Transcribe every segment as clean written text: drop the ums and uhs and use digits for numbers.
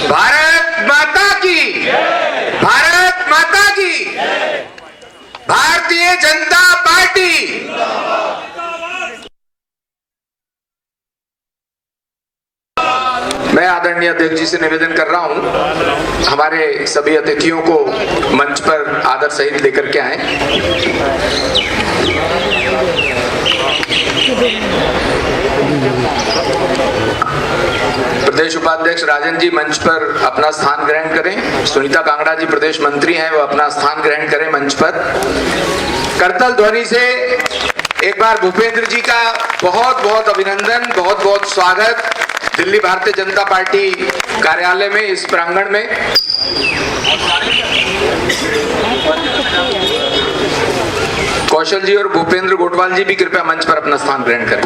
भारत माता की, भारत माता की, भारतीय जनता पार्टी। मैं आदरणीय अध्यक्ष जी से निवेदन कर रहा हूं, हमारे सभी अतिथियों को मंच पर आदर सहित लेकर के आए। प्रदेश उपाध्यक्ष राजन जी मंच पर अपना स्थान ग्रहण करें। सुनीता कांगड़ा जी प्रदेश मंत्री हैं, वो अपना स्थान ग्रहण करें मंच पर। करतल ध्वनि से एक बार भूपेंद्र जी का बहुत बहुत अभिनंदन, बहुत बहुत स्वागत दिल्ली भारतीय जनता पार्टी कार्यालय में, इस प्रांगण में। कौशल जी और भूपेंद्र गोटवाल जी भी कृपया मंच पर अपना स्थान ग्रहण करें।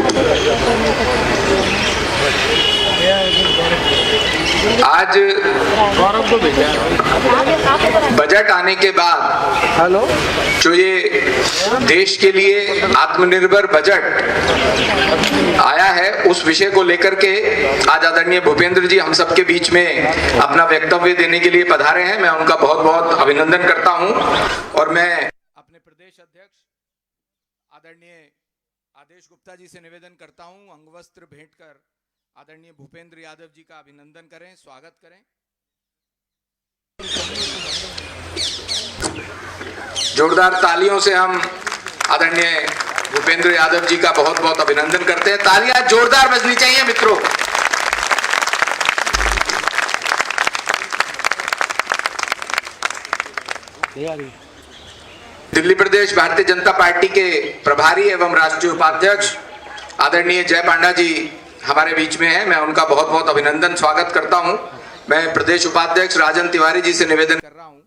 आज बजट आने के बाद जो ये देश के लिए आत्मनिर्भर बजट आया है, उस विषय को लेकर के आज आदरणीय भूपेंद्र जी हम सबके बीच में अपना वक्तव्य देने के लिए पधारे हैं। मैं उनका बहुत बहुत अभिनंदन करता हूं और मैं अपने प्रदेश अध्यक्ष आदरणीय आदेश गुप्ता जी से निवेदन करता हूं, अंगवस्त्र भेंट कर आदरणीय भूपेंद्र यादव जी का अभिनंदन करें, स्वागत करें। जोरदार तालियों से हम आदरणीय भूपेंद्र यादव जी का बहुत बहुत अभिनंदन करते हैं। तालियां जोरदार बजनी चाहिए मित्रों। दिल्ली प्रदेश भारतीय जनता पार्टी के प्रभारी एवं राष्ट्रीय उपाध्यक्ष आदरणीय जय पांडा जी हमारे बीच में हैं। मैं उनका बहुत बहुत अभिनंदन स्वागत करता हूं। मैं प्रदेश उपाध्यक्ष राजन तिवारी जी से निवेदन कर रहा हूं,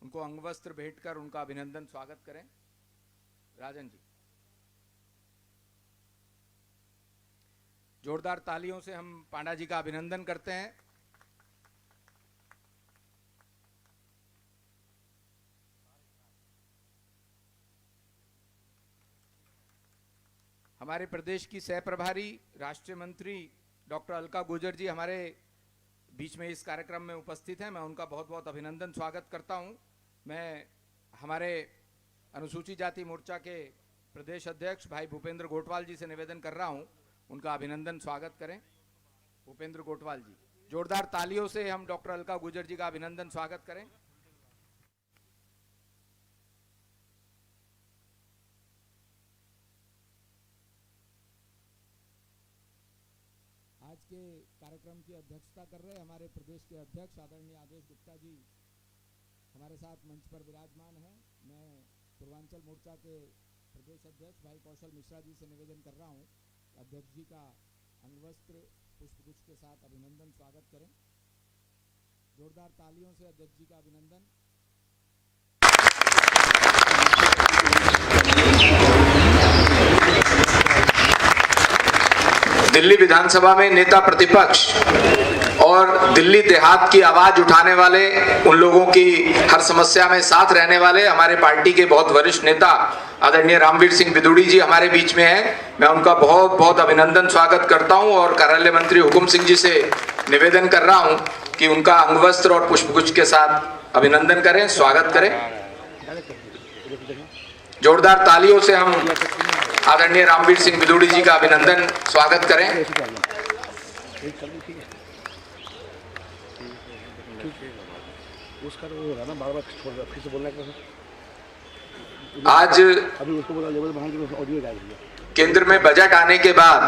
उनको अंगवस्त्र भेंट कर उनका अभिनंदन स्वागत करें। राजन जी, जोरदार तालियों से हम पांडा जी का अभिनंदन करते हैं। हमारे प्रदेश की सह प्रभारी राष्ट्रीय मंत्री डॉक्टर अलका गुर्जर जी हमारे बीच में इस कार्यक्रम में उपस्थित हैं। मैं उनका बहुत बहुत अभिनंदन स्वागत करता हूं। मैं हमारे अनुसूचित जाति मोर्चा के प्रदेश अध्यक्ष भाई भूपेंद्र गोटवाल जी से निवेदन कर रहा हूं, उनका अभिनंदन स्वागत करें। भूपेंद्र गोटवाल जी, जोरदार तालियों से हम डॉक्टर अलका गुर्जर जी का अभिनंदन स्वागत करें। आज के कार्यक्रम की अध्यक्षता कर रहे हमारे प्रदेश के अध्यक्ष आदरणीय आदेश गुप्ता जी हमारे साथ मंच पर विराजमान हैं। मैं पूर्वांचल मोर्चा के प्रदेश अध्यक्ष भाई कौशल मिश्रा जी से निवेदन कर रहा हूं, अध्यक्ष जी का अंगवस्त्र पुष्पगुच्छ के साथ अभिनंदन स्वागत करें। जोरदार तालियों से अध्यक्ष जी का अभिनंदन। दिल्ली विधानसभा में नेता प्रतिपक्ष और दिल्ली देहात की आवाज उठाने वाले, उन लोगों की हर समस्या में साथ रहने वाले हमारे पार्टी के बहुत वरिष्ठ नेता आदरणीय रामवीर सिंह बिदुड़ी जी हमारे बीच में हैं। मैं उनका बहुत बहुत अभिनंदन स्वागत करता हूं और कार्यालय मंत्री हुकुम सिंह जी से निवेदन कर रहा हूं कि उनका अंगवस्त्र और पुष्पगुच्छ के साथ अभिनंदन करें, स्वागत करें। जोरदार तालियों से हम आदरणीय रामवीर सिंह बिदुड़ी जी का अभिनंदन स्वागत करें। आज केंद्र में बजट आने के बाद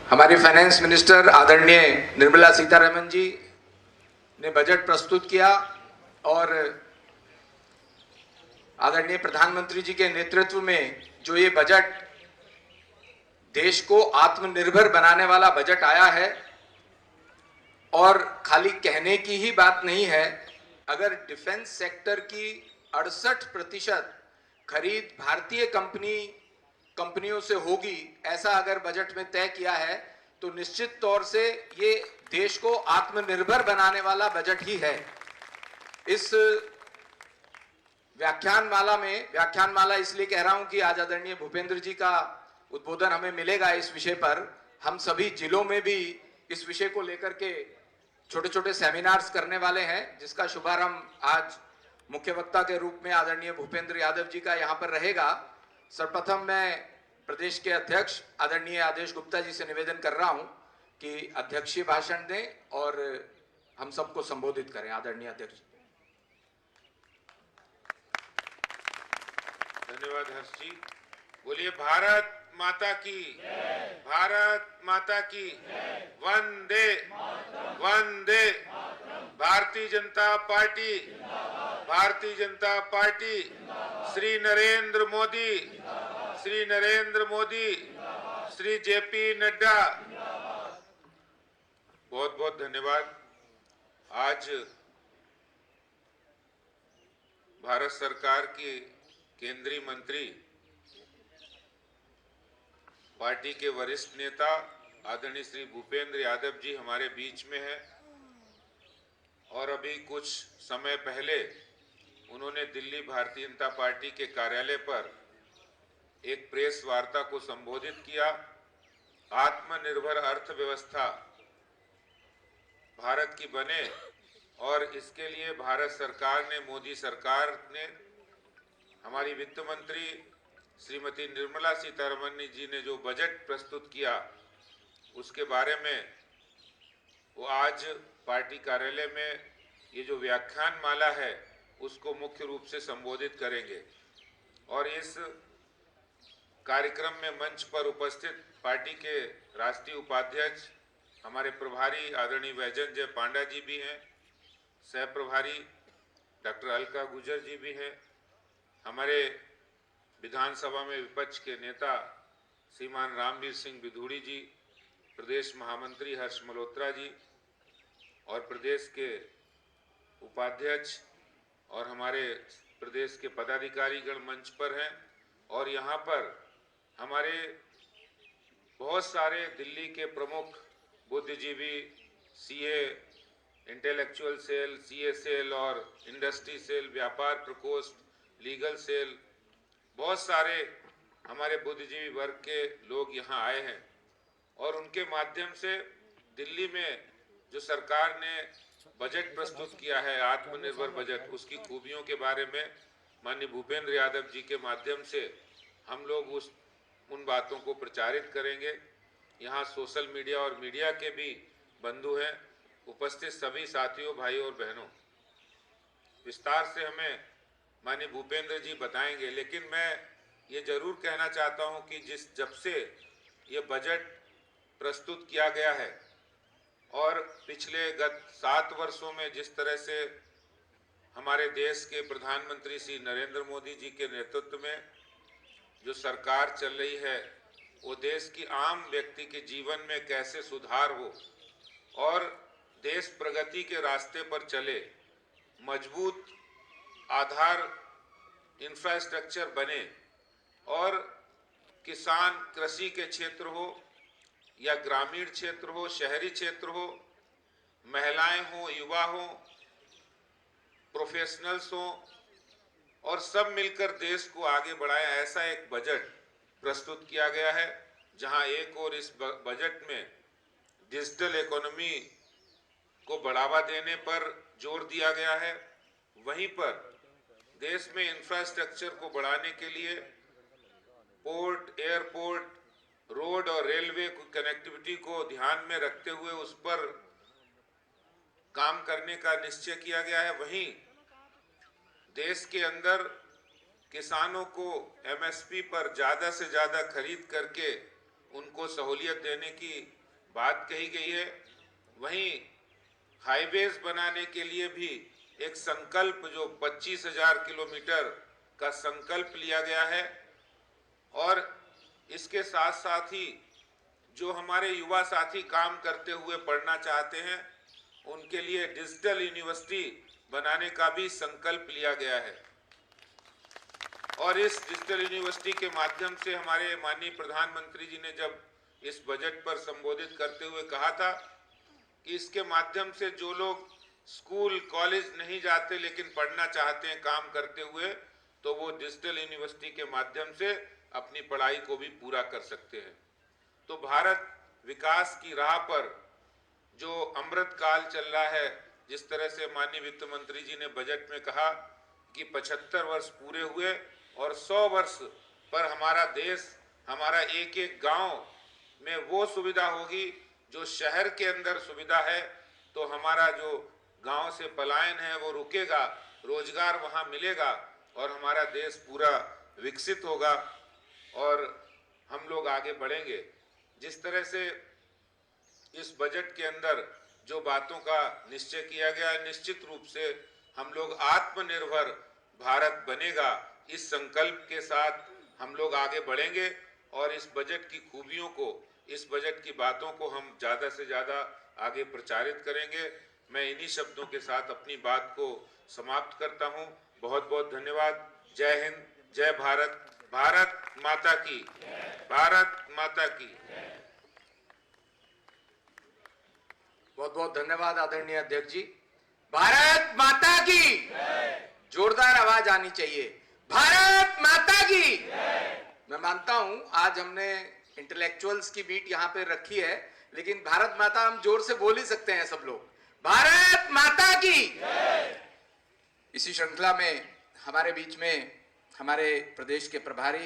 हमारी फाइनेंस मिनिस्टर आदरणीय निर्मला सीतारमण जी ने बजट प्रस्तुत किया और आदरणीय प्रधानमंत्री जी के नेतृत्व में जो ये बजट देश को आत्मनिर्भर बनाने वाला बजट आया है, और खाली कहने की ही बात नहीं है, अगर डिफेंस सेक्टर की 68% खरीद भारतीय कंपनियों से होगी, ऐसा अगर बजट में तय किया है, तो निश्चित तौर से ये देश को आत्मनिर्भर बनाने वाला बजट ही है। इस व्याख्यानमाला इसलिए कह रहा हूं कि आज आदरणीय भूपेंद्र जी का उद्बोधन हमें मिलेगा इस विषय पर। हम सभी जिलों में भी इस विषय को लेकर के छोटे छोटे सेमिनार्स करने वाले हैं, जिसका शुभारंभ आज मुख्य वक्ता के रूप में आदरणीय भूपेंद्र यादव जी का यहां पर रहेगा। सर्वप्रथम मैं प्रदेश के अध्यक्ष आदरणीय आदेश गुप्ता जी से निवेदन कर रहा हूं कि अध्यक्षीय भाषण दें और हम सबको संबोधित करें। आदरणीय अध्यक्ष। धन्यवाद हर्ष जी। बोलिए भारत माता की, भारत माता की, वंदे वंदे। Bharatiya Janata party, Bharatiya Janata party, Shri Narendra Modi, Shri Narendra Modi, Shri JP Nadda. बहुत बहुत धन्यवाद। आज भारत सरकार की केंद्रीय मंत्री, पार्टी के वरिष्ठ नेता आदरणीय श्री भूपेंद्र यादव जी हमारे बीच में हैं और अभी कुछ समय पहले उन्होंने दिल्ली भारतीय जनता पार्टी के कार्यालय पर एक प्रेस वार्ता को संबोधित किया। आत्मनिर्भर अर्थव्यवस्था भारत की बने और इसके लिए भारत सरकार ने, मोदी सरकार ने, हमारी वित्त मंत्री श्रीमती निर्मला सीतारमण जी ने जो बजट प्रस्तुत किया उसके बारे में वो आज पार्टी कार्यालय में ये जो व्याख्यान माला है उसको मुख्य रूप से संबोधित करेंगे। और इस कार्यक्रम में मंच पर उपस्थित पार्टी के राष्ट्रीय उपाध्यक्ष हमारे प्रभारी आदरणीय वैजयंत पांडा जी भी हैं, सह प्रभारी डॉक्टर अलका गुजर जी भी हैं, हमारे विधानसभा में विपक्ष के नेता श्रीमान रामवीर सिंह बिधूड़ी जी, प्रदेश महामंत्री हर्ष मल्होत्रा जी और प्रदेश के उपाध्यक्ष और हमारे प्रदेश के पदाधिकारीगण मंच पर हैं। और यहाँ पर हमारे बहुत सारे दिल्ली के प्रमुख बुद्धिजीवी, CA, intellectual cell, CA cell और इंडस्ट्री सेल, व्यापार प्रकोष्ठ, लीगल सेल, बहुत सारे हमारे बुद्धिजीवी वर्ग के लोग यहाँ आए हैं और उनके माध्यम से दिल्ली में जो सरकार ने बजट प्रस्तुत किया है, आत्मनिर्भर बजट, उसकी खूबियों के बारे में माननीय भूपेंद्र यादव जी के माध्यम से हम लोग उन बातों को प्रचारित करेंगे। यहाँ सोशल मीडिया और मीडिया के भी बंधु हैं। उपस्थित सभी साथियों, भाइयों और बहनों, विस्तार से हमें माननीय भूपेंद्र जी बताएंगे, लेकिन मैं ये जरूर कहना चाहता हूँ कि जब से ये बजट प्रस्तुत किया गया है और पिछले गत 7 वर्षों में जिस तरह से हमारे देश के प्रधानमंत्री श्री नरेंद्र मोदी जी के नेतृत्व में जो सरकार चल रही है, वो देश की आम व्यक्ति के जीवन में कैसे सुधार हो और देश प्रगति के रास्ते पर चले, मजबूत आधार इंफ्रास्ट्रक्चर बने और किसान, कृषि के क्षेत्र हो या ग्रामीण क्षेत्र हो, शहरी क्षेत्र हो, महिलाएं हो, युवा हो, प्रोफेशनल्स हो और सब मिलकर देश को आगे बढ़ाएं, ऐसा एक बजट प्रस्तुत किया गया है। जहां एक और इस बजट में डिजिटल इकोनॉमी को बढ़ावा देने पर जोर दिया गया है, वहीं पर देश में इंफ्रास्ट्रक्चर को बढ़ाने के लिए पोर्ट, एयरपोर्ट, रोड और रेलवे कनेक्टिविटी को ध्यान में रखते हुए उस पर काम करने का निश्चय किया गया है। वहीं देश के अंदर किसानों को एमएसपी पर ज़्यादा से ज़्यादा खरीद करके उनको सहूलियत देने की बात कही गई है। वहीं हाईवेज बनाने के लिए भी एक संकल्प, जो 25,000 किलोमीटर का संकल्प लिया गया है। और इसके साथ साथ ही जो हमारे युवा साथी काम करते हुए पढ़ना चाहते हैं, उनके लिए डिजिटल यूनिवर्सिटी बनाने का भी संकल्प लिया गया है। और इस डिजिटल यूनिवर्सिटी के माध्यम से हमारे माननीय प्रधानमंत्री जी ने जब इस बजट पर संबोधित करते हुए कहा था कि इसके माध्यम से जो लोग स्कूल कॉलेज नहीं जाते लेकिन पढ़ना चाहते हैं काम करते हुए, तो वो डिजिटल यूनिवर्सिटी के माध्यम से अपनी पढ़ाई को भी पूरा कर सकते हैं। तो भारत विकास की राह पर जो अमृत काल चल रहा है, जिस तरह से माननीय वित्त मंत्री जी ने बजट में कहा कि 75 वर्ष पूरे हुए और 100 वर्ष पर हमारा देश, हमारा एक एक गांव में वो सुविधा होगी जो शहर के अंदर सुविधा है, तो हमारा जो गांव से पलायन है वो रुकेगा, रोजगार वहां मिलेगा और हमारा देश पूरा विकसित होगा और हम लोग आगे बढ़ेंगे। जिस तरह से इस बजट के अंदर जो बातों का निश्चय किया गया है, निश्चित रूप से हम लोग आत्मनिर्भर भारत बनेगा, इस संकल्प के साथ हम लोग आगे बढ़ेंगे और इस बजट की खूबियों को, इस बजट की बातों को हम ज़्यादा से ज़्यादा आगे प्रचारित करेंगे। मैं इन्हीं शब्दों के साथ अपनी बात को समाप्त करता हूं। बहुत बहुत धन्यवाद। जय हिंद, जय भारत, भारत माता की, भारत माता की। बहुत बहुत धन्यवाद आदरणीय अध्यक्ष जी। भारत माता की जोरदार आवाज आनी चाहिए, भारत माता की। मैं मानता हूं आज हमने इंटेलेक्चुअल्स की बीट यहां पे रखी है, लेकिन भारत माता हम जोर से बोल ही सकते हैं सब लोग, भारत माता की। इसी श्रृंखला में हमारे बीच में हमारे प्रदेश के प्रभारी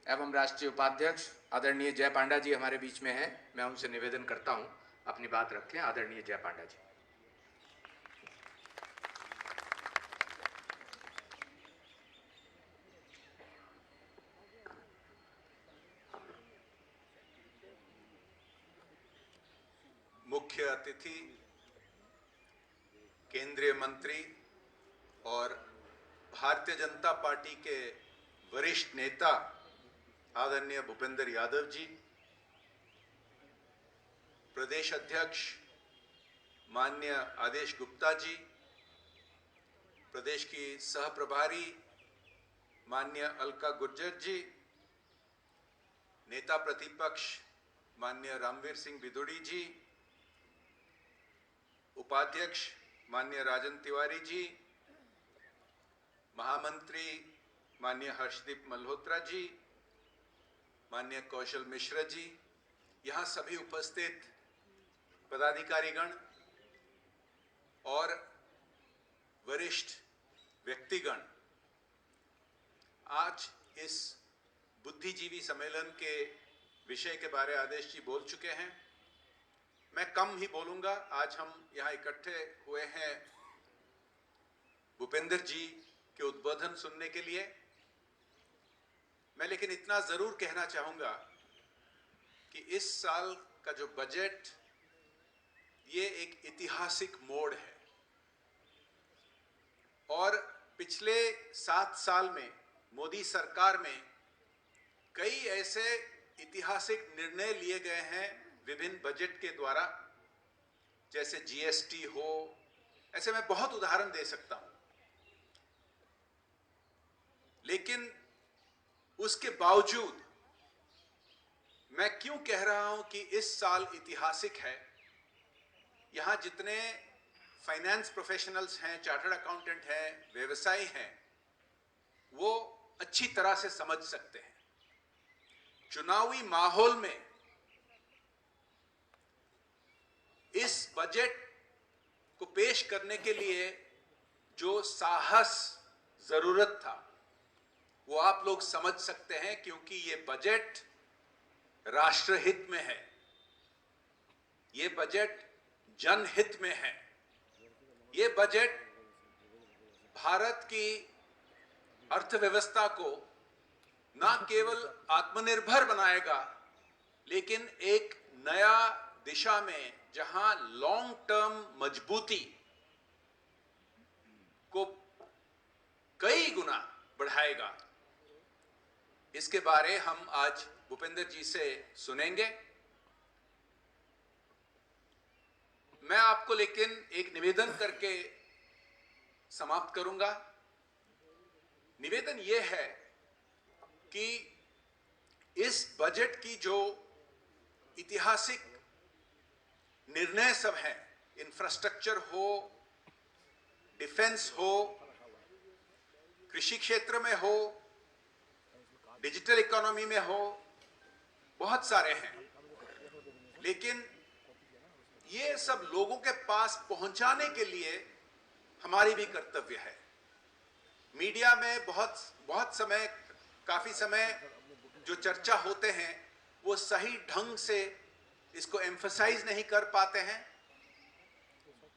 एवं राष्ट्रीय उपाध्यक्ष आदरणीय जय पांडा जी हमारे बीच में हैं। मैं उनसे निवेदन करता हूं अपनी बात रखें। आदरणीय जय पांडा जी। मुख्य अतिथि, केंद्रीय मंत्री और भारतीय जनता पार्टी के वरिष्ठ नेता आदरणीय भूपेंद्र यादव जी, प्रदेश अध्यक्ष माननीय आदेश गुप्ता जी, प्रदेश की सह प्रभारी माननीय अलका गुर्जर जी, नेता प्रतिपक्ष माननीय रामवीर सिंह बिदुड़ी जी, उपाध्यक्ष माननीय राजन तिवारी जी, महामंत्री माननीय हर्षदीप मल्होत्रा जी, माननीय कौशल मिश्र जी, यहाँ सभी उपस्थित पदाधिकारीगण और वरिष्ठ व्यक्तिगण, आज इस बुद्धिजीवी सम्मेलन के विषय के बारे आदेश जी बोल चुके हैं। मैं कम ही बोलूंगा। आज हम यहाँ इकट्ठे हुए हैं भूपेंद्र जी के उद्बोधन सुनने के लिए। मैं लेकिन इतना जरूर कहना चाहूंगा कि इस साल का जो बजट, ये एक ऐतिहासिक मोड़ है और पिछले 7 साल में मोदी सरकार में कई ऐसे ऐतिहासिक निर्णय लिए गए हैं विभिन्न बजट के द्वारा, जैसे जीएसटी हो, ऐसे मैं बहुत उदाहरण दे सकता हूं। लेकिन उसके बावजूद मैं क्यों कह रहा हूं कि इस साल ऐतिहासिक है, यहां जितने फाइनेंस प्रोफेशनल्स हैं, चार्टर्ड अकाउंटेंट हैं, व्यवसायी हैं, वो अच्छी तरह से समझ सकते हैं। चुनावी माहौल में इस बजट को पेश करने के लिए जो साहस जरूरत था, वो आप लोग समझ सकते हैं, क्योंकि ये बजट राष्ट्रहित में है, ये बजट जनहित में है, ये बजट भारत की अर्थव्यवस्था को न केवल आत्मनिर्भर बनाएगा, लेकिन एक नया दिशा में, जहां लॉन्ग टर्म मजबूती को कई गुना बढ़ाएगा। इसके बारे हम आज भूपेंद्र जी से सुनेंगे। मैं आपको लेकिन एक निवेदन करके समाप्त करूंगा। निवेदन यह है कि इस बजट की जो ऐतिहासिक निर्णय सब हैं, इंफ्रास्ट्रक्चर हो, डिफेंस हो, कृषि क्षेत्र में हो, डिजिटल इकोनॉमी में हो, बहुत सारे हैं। लेकिन ये सब लोगों के पास पहुंचाने के लिए हमारी भी कर्तव्य है। मीडिया में काफी समय जो चर्चा होते हैं वो सही ढंग से इसको एम्फसाइज नहीं कर पाते हैं।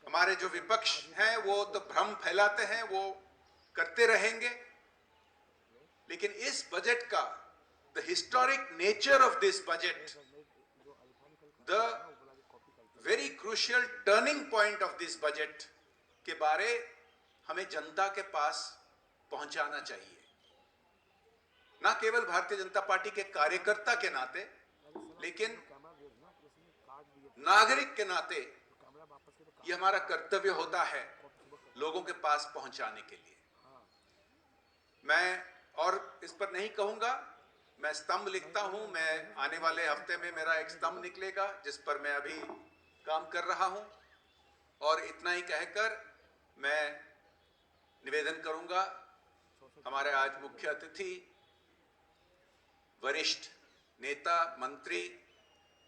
हमारे जो विपक्ष हैं वो तो भ्रम फैलाते हैं, वो करते रहेंगे। लेकिन इस बजट का the historic nature of this budget, the very crucial turning point of this budget के बारे हमें जनता के पास पहुंचाना चाहिए। ना केवल भारतीय जनता पार्टी के कार्यकर्ता के नाते, लेकिन नागरिक के नाते यह हमारा कर्तव्य होता है लोगों के पास पहुंचाने के लिए। मैं और इस पर नहीं कहूंगा, मैं स्तंभ लिखता हूं। मैं आने वाले हफ्ते में मेरा एक स्तंभ निकलेगा जिस पर मैं अभी काम कर रहा हूं। और इतना ही कहकर मैं निवेदन करूंगा हमारे आज मुख्य अतिथि, वरिष्ठ नेता मंत्री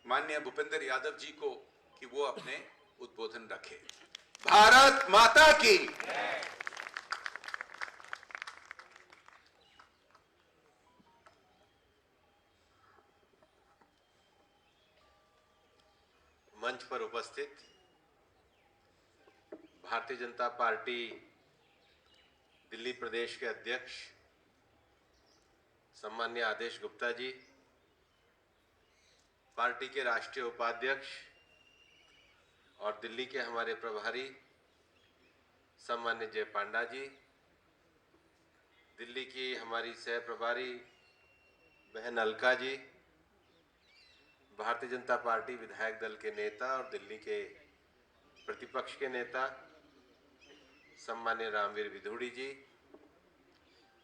माननीय भूपेंद्र यादव जी को कि वो अपने उद्बोधन रखे। भारत माता की। मंच पर उपस्थित भारतीय जनता पार्टी दिल्ली प्रदेश के अध्यक्ष सम्माननीय आदेश गुप्ता जी, पार्टी के राष्ट्रीय उपाध्यक्ष और दिल्ली के हमारे प्रभारी सम्माननीय जय पांडा जी, दिल्ली की हमारी सह प्रभारी बहन अलका जी, भारतीय जनता पार्टी विधायक दल के नेता और दिल्ली के प्रतिपक्ष के नेता सम्माननीय रामवीर विधुड़ी जी,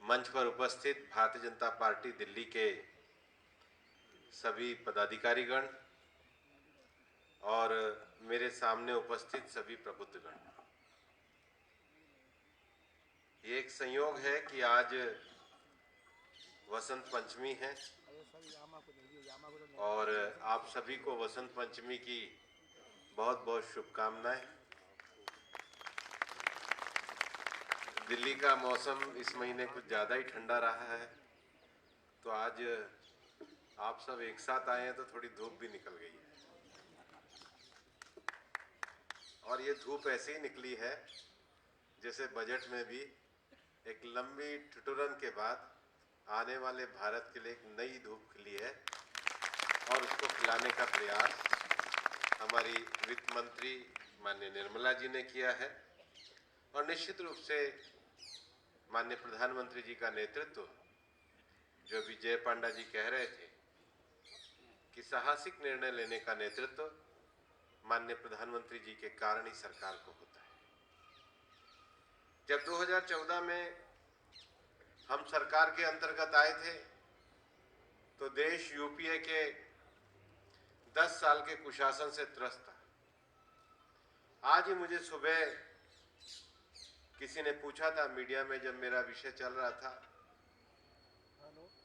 मंच पर उपस्थित भारतीय जनता पार्टी दिल्ली के सभी पदाधिकारीगण और मेरे सामने उपस्थित सभी प्रबुद्धगण, ये एक संयोग है कि आज वसंत पंचमी है और आप सभी को वसंत पंचमी की बहुत बहुत शुभकामनाएं। दिल्ली का मौसम इस महीने कुछ ज़्यादा ही ठंडा रहा है, तो आज आप सब एक साथ आए हैं तो थोड़ी धूप भी निकल गई है। और ये धूप ऐसे ही निकली है जैसे बजट में भी एक लंबी ठिठुरन के बाद आने वाले भारत के लिए एक नई धूप खिली है और उसको खिलाने का प्रयास हमारी वित्त मंत्री माननीय निर्मला जी ने किया है। और निश्चित रूप से माननीय प्रधानमंत्री जी का नेतृत्व, जो अभी जय पांडा जी कह रहे थे कि साहसिक निर्णय लेने का नेतृत्व माननीय प्रधानमंत्री जी के कारण ही सरकार को होता है। जब 2014 में हम सरकार के अंतर्गत आए थे तो देश यूपीए के 10 साल के कुशासन से त्रस्त था। आज ही मुझे सुबह किसी ने पूछा था मीडिया में, जब मेरा विषय चल रहा था,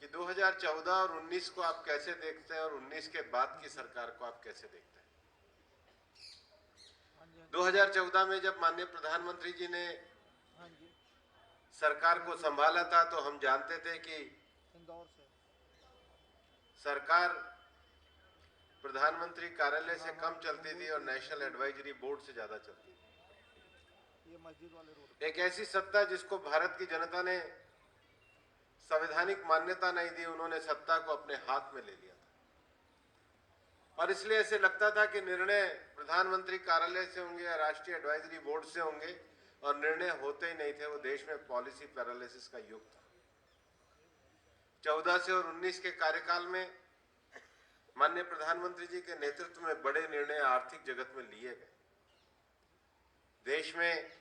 कि 2014 और 19 को आप कैसे देखते हैं और 19 के बाद की सरकार को आप कैसे देखते हैं। 2014 में जब माननीय प्रधानमंत्री जी ने सरकार को संभाला था तो हम जानते थे कि सरकार प्रधानमंत्री कार्यालय से कम चलती थी और नेशनल एडवाइजरी बोर्ड से ज्यादा चलती थी। एक ऐसी सत्ता जिसको भारत की जनता ने संवैधानिक मान्यता नहीं दी, उन्होंने सत्ता को अपने हाथ में ले लिया था। और इसलिए ऐसे लगता था कि निर्णय प्रधानमंत्री कार्यालय से होंगे या राष्ट्रीय एडवाइजरी बोर्ड से होंगे, और निर्णय होते ही नहीं थे। वो देश में पॉलिसी पैरालिसिस का युग था। 14 से और 19 के कार्यकाल में माननीय प्रधानमंत्री जी के नेतृत्व में बड़े निर्णय आर्थिक जगत में लिए गए। देश में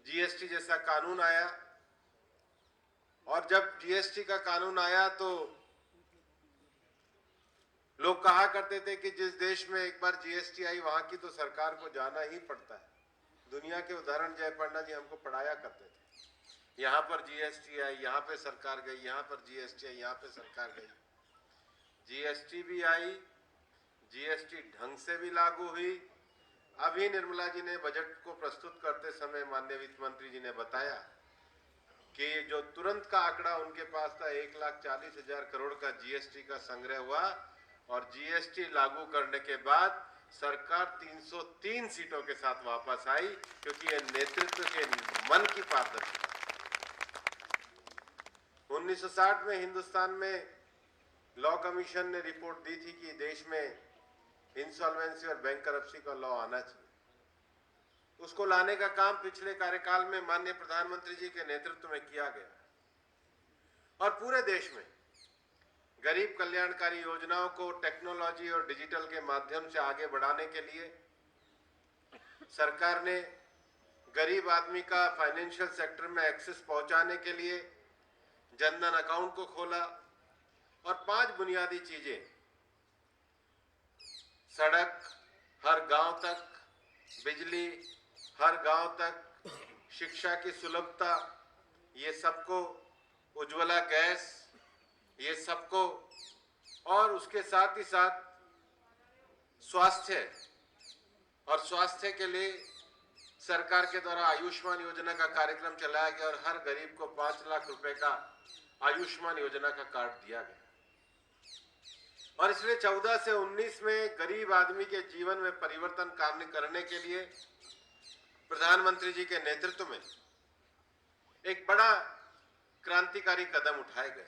जीएसटी जैसा कानून आया, और जब जीएसटी का कानून आया तो लोग कहा करते थे कि जिस देश में एक बार जीएसटी आई वहां की तो सरकार को जाना ही पड़ता है। दुनिया के उदाहरण जयपांडा जी हमको पढ़ाया करते थे। यहाँ पर जीएसटी आई, यहाँ पे सरकार गई, यहाँ पर जीएसटी आई, यहाँ पे सरकार गई। जीएसटी भी आई, जीएसटी ढंग से भी लागू हुई। अभी निर्मला जी ने बजट को प्रस्तुत करते समय माननीय वित्त मंत्री जी ने बताया कि जो तुरंत का आंकड़ा उनके पास था 1,40,000 करोड़ का जीएसटी का संग्रह हुआ, और जीएसटी लागू करने के बाद सरकार 303 सीटों के साथ वापस आई, क्योंकि ये नेतृत्व के मन की पारदर्शिता। 1960 में हिंदुस्तान में लॉ कमीशन ने रिपोर्ट दी थी कि देश में इंसॉल्वेंसी और बैंकरप्सी का लॉ आना चाहिए। उसको लाने का काम पिछले कार्यकाल में माननीय प्रधानमंत्री जी के नेतृत्व में किया गया, और पूरे देश में गरीब कल्याणकारी योजनाओं को टेक्नोलॉजी और डिजिटल के माध्यम से आगे बढ़ाने के लिए सरकार ने गरीब आदमी का फाइनेंशियल सेक्टर में एक्सेस पहुंचाने के लिए जनधन अकाउंट को खोला, और 5 बुनियादी चीजें, सड़क हर गांव तक, बिजली हर गांव तक, शिक्षा की सुलभता, ये सबको, उज्ज्वला गैस, ये सबको, और उसके साथ ही साथ स्वास्थ्य, और स्वास्थ्य के लिए सरकार के द्वारा आयुष्मान योजना का कार्यक्रम चलाया गया, और हर गरीब को 5 लाख रुपए का आयुष्मान योजना का कार्ड दिया गया। और इसलिए 14 से 19 में गरीब आदमी के जीवन में परिवर्तन करने के लिए प्रधानमंत्री जी के नेतृत्व में एक बड़ा क्रांतिकारी कदम उठाए गए,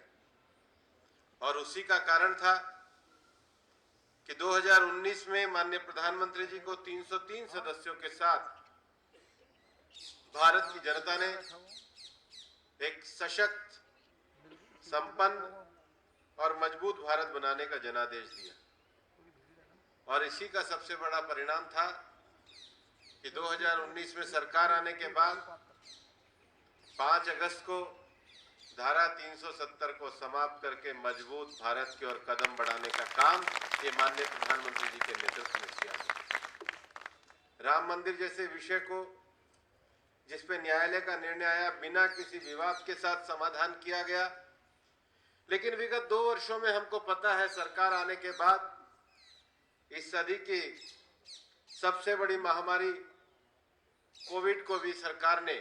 और उसी का कारण था कि 2019 में माननीय प्रधानमंत्री जी को 303 सदस्यों के साथ भारत की जनता ने एक सशक्त, संपन्न और मजबूत भारत बनाने का जनादेश दिया। और इसी का सबसे बड़ा परिणाम था कि 2019 में सरकार आने के बाद 5 अगस्त को धारा 370 को समाप्त करके मजबूत भारत की ओर कदम बढ़ाने का काम ये माननीय प्रधानमंत्री जी के नेतृत्व में किया गया। राम मंदिर जैसे विषय को, जिस पे न्यायालय का निर्णय आया, बिना किसी विवाद के साथ समाधान किया गया। लेकिन विगत 2 वर्षों में हमको पता है, सरकार आने के बाद इस सदी की सबसे बड़ी महामारी कोविड को भी सरकार ने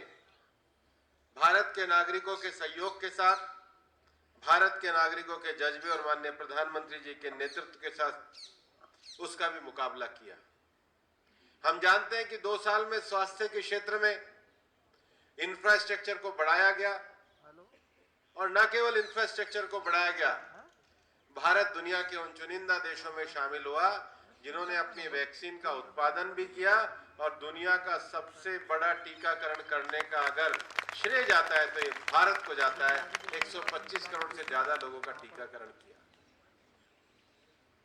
भारत के नागरिकों के सहयोग के साथ, भारत के नागरिकों के जज्बे और माननीय प्रधानमंत्री जी के नेतृत्व के साथ उसका भी मुकाबला किया। हम जानते हैं कि 2 साल में स्वास्थ्य के क्षेत्र में इंफ्रास्ट्रक्चर को बढ़ाया गया, और न केवल इंफ्रास्ट्रक्चर को बढ़ाया गया, भारत दुनिया के उन चुनिंदा देशों में शामिल हुआ जिन्होंने अपनी वैक्सीन का उत्पादन भी किया, और दुनिया का सबसे बड़ा टीकाकरण करने का अगर श्रेय जाता है तो ये भारत को जाता है। 125 करोड़ से ज्यादा लोगों का टीकाकरण किया।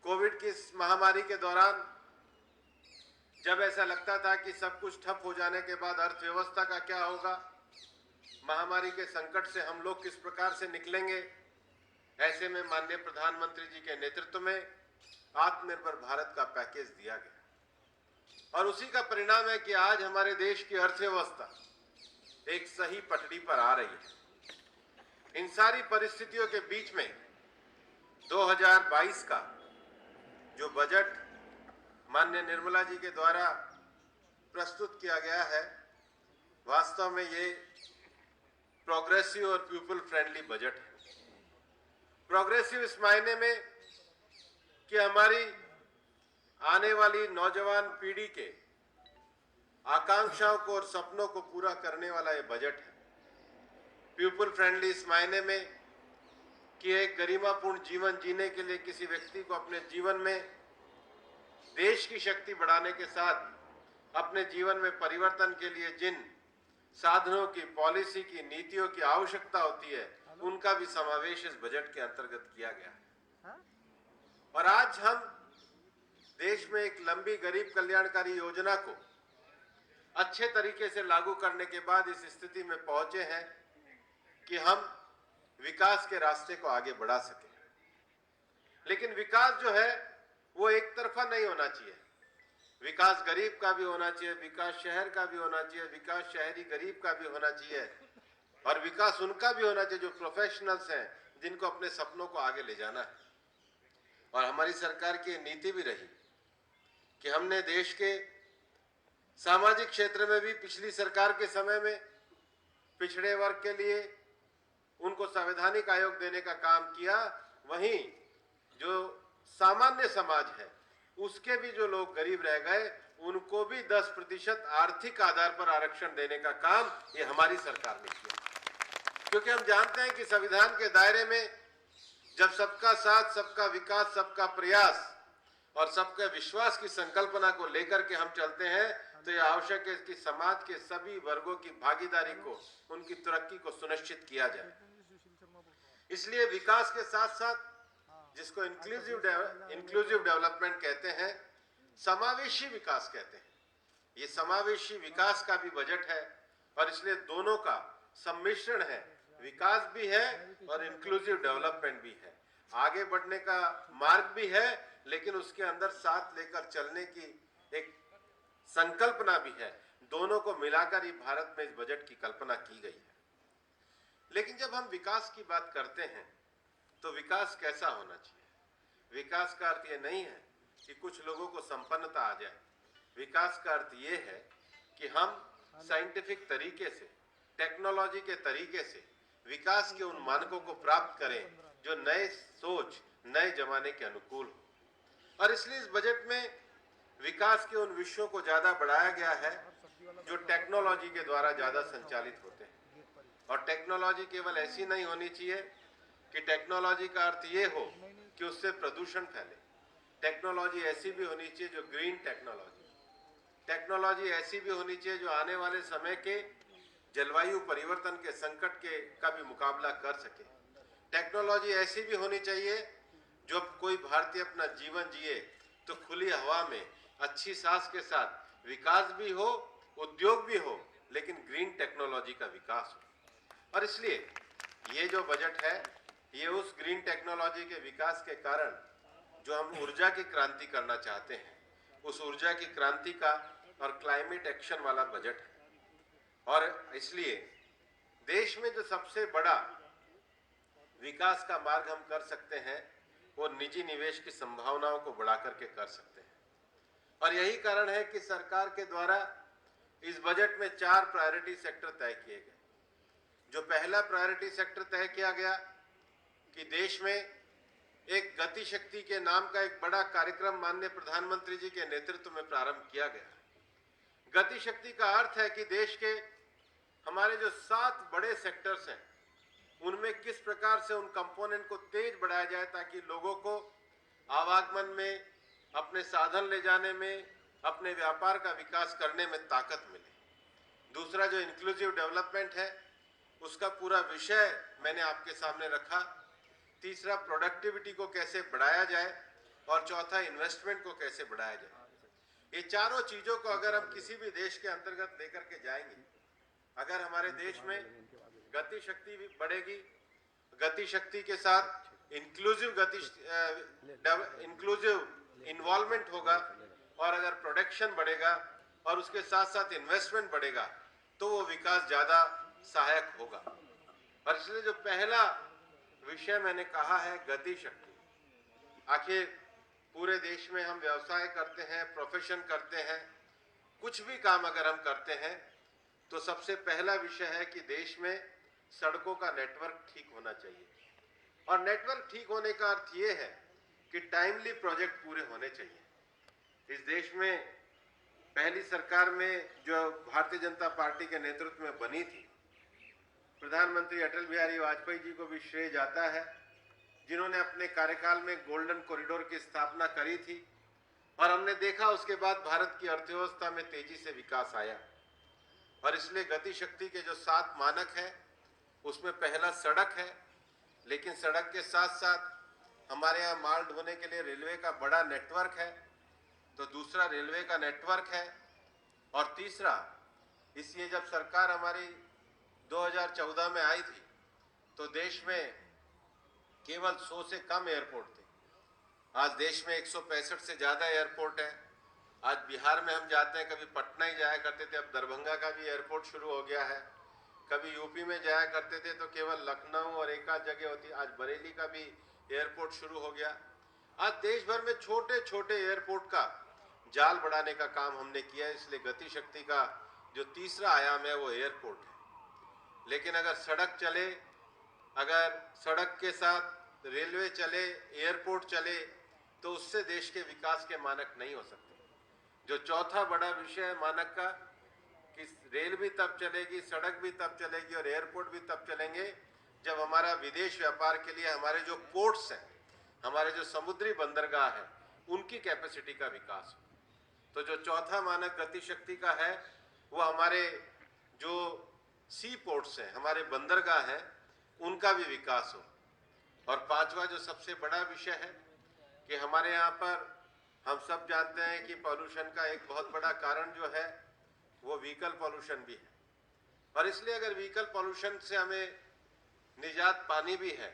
कोविड की इस महामारी के दौरान जब ऐसा लगता था कि सब कुछ ठप हो जाने के बाद अर्थव्यवस्था का क्या होगा, महामारी के संकट से हम लोग किस प्रकार से निकलेंगे, ऐसे में माननीय प्रधानमंत्री जी के नेतृत्व में आत्मनिर्भर भारत का पैकेज दिया गया, और उसी का परिणाम है कि आज हमारे देश की अर्थव्यवस्था एक सही पटरी पर आ रही है। इन सारी परिस्थितियों के बीच में 2022 का जो बजट माननीय निर्मला जी के द्वारा प्रस्तुत किया गया है, वास्तव में ये प्रोग्रेसिव और पीपल फ्रेंडली बजट है। प्रोग्रेसिव इस मायने में कि हमारी आने वाली नौजवान पीढ़ी के आकांक्षाओं को और सपनों को पूरा करने वाला ये बजट है। पीपल फ्रेंडली इस मायने में कि एक गरिमापूर्ण जीवन जीने के लिए किसी व्यक्ति को अपने जीवन में देश की शक्ति बढ़ाने के साथ अपने जीवन में परिवर्तन के लिए जिन साधनों की, पॉलिसी की, नीतियों की आवश्यकता होती है, उनका भी समावेश इस बजट के अंतर्गत किया गया है। और आज हम देश में एक लंबी गरीब कल्याणकारी योजना को अच्छे तरीके से लागू करने के बाद इस स्थिति में पहुंचे हैं कि हम विकास के रास्ते को आगे बढ़ा सकें। लेकिन विकास जो है वो एक तरफा नहीं होना चाहिए। विकास गरीब का भी होना चाहिए, विकास शहर का भी होना चाहिए, विकास शहरी गरीब का भी होना चाहिए, और विकास उनका भी होना चाहिए जो प्रोफेशनल्स हैं, जिनको अपने सपनों को आगे ले जाना है। और हमारी सरकार की नीति भी रही कि हमने देश के सामाजिक क्षेत्र में भी पिछली सरकार के समय में पिछड़े वर्ग के लिए उनको संवैधानिक आयोग देने का काम किया, वहीं जो सामान्य समाज है उसके भी जो लोग गरीब रह गए उनको भी 10% आर्थिक आधार पर आरक्षण देने का काम ये हमारी सरकार ने किया। क्योंकि हम जानते हैं कि संविधान के दायरे में जब सबका साथ, सबका विकास, सबका प्रयास और सबका विश्वास की संकल्पना को लेकर के हम चलते हैं तो यह आवश्यक है कि समाज के सभी वर्गों की भागीदारी को, उनकी तरक्की को सुनिश्चित किया जाए। इसलिए विकास के साथ साथ जिसको इंक्लूसिव डेवलपमेंट कहते हैं, समावेशी विकास कहते हैं, ये समावेशी विकास का भी बजट है और इसलिए दोनों का सम्मिश्रण है, विकास भी है और इंक्लूसिव डेवलपमेंट भी है। आगे बढ़ने का मार्ग भी है लेकिन उसके अंदर साथ लेकर चलने की एक संकल्पना भी है। दोनों को मिलाकर ही भारत में इस बजट की कल्पना की गई है। लेकिन जब हम विकास की बात करते हैं तो विकास कैसा होना चाहिए? विकास का अर्थ ये नहीं है कि कुछ लोगों को संपन्नता आ जाए। विकास का अर्थ ये है कि हम साइंटिफिक तरीके से, टेक्नोलॉजी के तरीके से विकास के उन मानकों को प्राप्त करें जो नए सोच, नए जमाने के अनुकूल हो। और इसलिए इस बजट में विकास के उन विषयों को ज्यादा बढ़ाया गया है जो टेक्नोलॉजी के द्वारा ज्यादा संचालित होते हैं। और टेक्नोलॉजी केवल ऐसी नहीं होनी चाहिए कि टेक्नोलॉजी का अर्थ ये हो कि उससे प्रदूषण फैले। टेक्नोलॉजी ऐसी भी होनी चाहिए जो ग्रीन टेक्नोलॉजी ऐसी भी होनी चाहिए जो आने वाले समय के जलवायु परिवर्तन के संकट का भी मुकाबला कर सके। टेक्नोलॉजी ऐसी भी होनी चाहिए जो कोई भारतीय अपना जीवन जिए तो खुली हवा में अच्छी सांस के साथ विकास भी हो, उद्योग भी हो, लेकिन ग्रीन टेक्नोलॉजी का विकास हो। और इसलिए ये जो बजट है ये उस ग्रीन टेक्नोलॉजी के विकास के कारण जो हम ऊर्जा की क्रांति करना चाहते हैं, उस ऊर्जा की क्रांति का और क्लाइमेट एक्शन वाला बजट है। और इसलिए देश में जो सबसे बड़ा विकास का मार्ग हम कर सकते हैं वो निजी निवेश की संभावनाओं को बढ़ा करके कर सकते हैं। और यही कारण है कि सरकार के द्वारा इस बजट में 4 प्रायोरिटी सेक्टर तय किए गए। जो पहला प्रायोरिटी सेक्टर तय किया गया कि देश में एक गति शक्ति के नाम का एक बड़ा कार्यक्रम माननीय प्रधानमंत्री जी के नेतृत्व में प्रारंभ किया गया। गति शक्ति का अर्थ है कि देश के हमारे जो 7 बड़े सेक्टर्स हैं उनमें किस प्रकार से उन कंपोनेंट को तेज बढ़ाया जाए ताकि लोगों को आवागमन में, अपने साधन ले जाने में, अपने व्यापार का विकास करने में ताकत मिले। दूसरा जो इंक्लूसिव डेवलपमेंट है उसका पूरा विषय मैंने आपके सामने रखा। तीसरा प्रोडक्टिविटी को कैसे बढ़ाया जाए और चौथा इन्वेस्टमेंट को कैसे बढ़ाया जाए। ये चारों चीजों को अगर हम किसी भी देश के अंतर्गत लेकर के जाएंगे, अगर हमारे देश में गति शक्ति भी बढ़ेगी, गति शक्ति के साथ इंक्लूसिव इन्वॉल्वमेंट होगा और अगर प्रोडक्शन बढ़ेगा और उसके साथ साथ इन्वेस्टमेंट बढ़ेगा तो वो विकास ज्यादा सहायक होगा। और इसलिए जो पहला विषय मैंने कहा है गति शक्ति। आखिर पूरे देश में हम व्यवसाय करते हैं, प्रोफेशन करते हैं, कुछ भी काम अगर हम करते हैं तो सबसे पहला विषय है कि देश में सड़कों का नेटवर्क ठीक होना चाहिए। और नेटवर्क ठीक होने का अर्थ ये है कि टाइमली प्रोजेक्ट पूरे होने चाहिए। इस देश में पहली सरकार में जो भारतीय जनता पार्टी के नेतृत्व में बनी थी, प्रधानमंत्री अटल बिहारी वाजपेयी जी को भी श्रेय जाता है, जिन्होंने अपने कार्यकाल में गोल्डन कॉरिडोर की स्थापना करी थी। और हमने देखा उसके बाद भारत की अर्थव्यवस्था में तेजी से विकास आया। और इसलिए गति शक्ति के जो 7 मानक हैं उसमें पहला सड़क है, लेकिन सड़क के साथ साथ हमारे यहाँ माल ढोने के लिए रेलवे का बड़ा नेटवर्क है, तो दूसरा रेलवे का नेटवर्क है। और तीसरा, इसलिए जब सरकार हमारी 2014 में आई थी तो देश में केवल 100 से कम एयरपोर्ट थे। आज देश में 165 से ज्यादा एयरपोर्ट है आज बिहार में हम जाते हैं, कभी पटना ही जाया करते थे, अब दरभंगा का भी एयरपोर्ट शुरू हो गया है। कभी यूपी में जाया करते थे तो केवल लखनऊ और एक आध जगह होती, आज बरेली का भी एयरपोर्ट शुरू हो गया। आज देश भर में छोटे छोटे एयरपोर्ट का जाल बढ़ाने का काम हमने किया है। इसलिए गति शक्ति का जो तीसरा आयाम है वो एयरपोर्ट है। लेकिन अगर सड़क चले, अगर सड़क के साथ रेलवे चले, एयरपोर्ट चले, तो उससे देश के विकास के मानक नहीं हो सकते। जो चौथा बड़ा विषय है मानक का, कि रेल भी तब चलेगी, सड़क भी तब चलेगी और एयरपोर्ट भी तब चलेंगे जब हमारा विदेश व्यापार के लिए हमारे जो पोर्ट्स हैं, हमारे जो समुद्री बंदरगाह हैं, उनकी कैपेसिटी का विकास हो। तो जो चौथा मानक गति शक्ति का है वो हमारे जो सी पोर्ट्स हैं, हमारे बंदरगाह हैं, उनका भी विकास हो। और पांचवा जो सबसे बड़ा विषय है कि हमारे यहाँ पर हम सब जानते हैं कि पॉल्यूशन का एक बहुत बड़ा कारण जो है वो व्हीकल पॉल्यूशन भी है। और इसलिए अगर व्हीकल पॉल्यूशन से हमें निजात पानी भी है,